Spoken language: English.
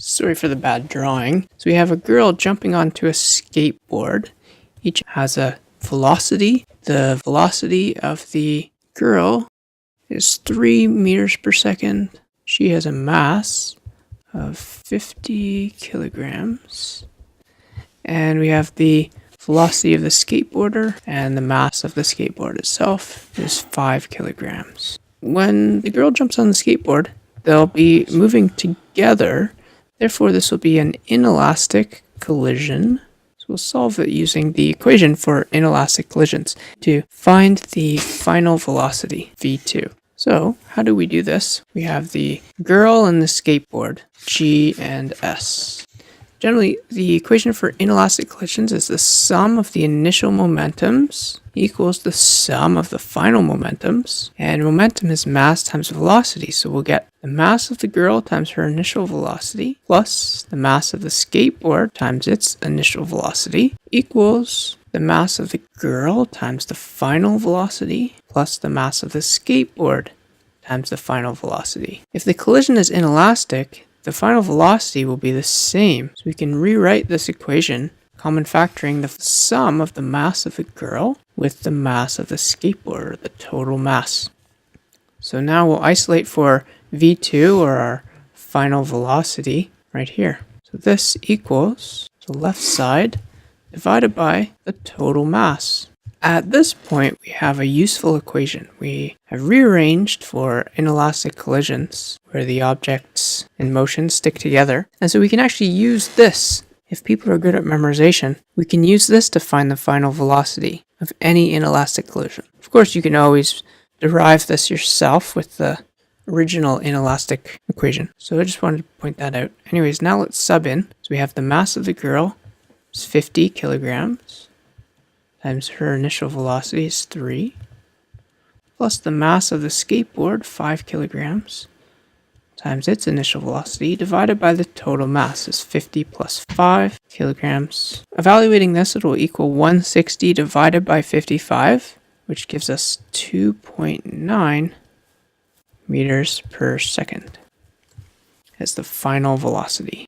Sorry for the bad drawing. So we have a girl jumping onto a skateboard. Each has a velocity. The velocity of the girl is 3 meters per second. She has a mass of 50 kilograms. And we have the velocity of the skateboarder, and the mass of the skateboard itself is 5 kilograms. When the girl jumps on the skateboard, they'll be moving together. Therefore, this will be an inelastic collision. So we'll solve it using the equation for inelastic collisions to find the final velocity, v2. So how do we do this? We have the girl and the skateboard, G and S. Generally, the equation for inelastic collisions is the sum of the initial momentums equals the sum of the final momentums. And momentum is mass times velocity. So we'll get the mass of the girl times her initial velocity plus the mass of the skateboard times its initial velocity equals the mass of the girl times the final velocity plus the mass of the skateboard times the final velocity. If the collision is inelastic, the final velocity will be the same. So we can rewrite this equation, common factoring the sum of the mass of the girl with the mass of the skateboard, or the total mass. So now we'll isolate for v2, or our final velocity, right here. So this equals the left side divided by the total mass. At this point, we have a useful equation. We have rearranged for inelastic collisions where the objects in motion stick together. And so we can actually use this. If people are good at memorization, we can use this to find the final velocity of any inelastic collision. Of course, you can always derive this yourself with the original inelastic equation. So I just wanted to point that out. Anyways, now let's sub in. So we have the mass of the girl is 50 kilograms. Times her initial velocity is 3, plus the mass of the skateboard, 5 kilograms, times its initial velocity, divided by the total mass is 50 plus 5 kilograms. Evaluating this, it will equal 160 divided by 55, which gives us 2.9 meters per second as the final velocity.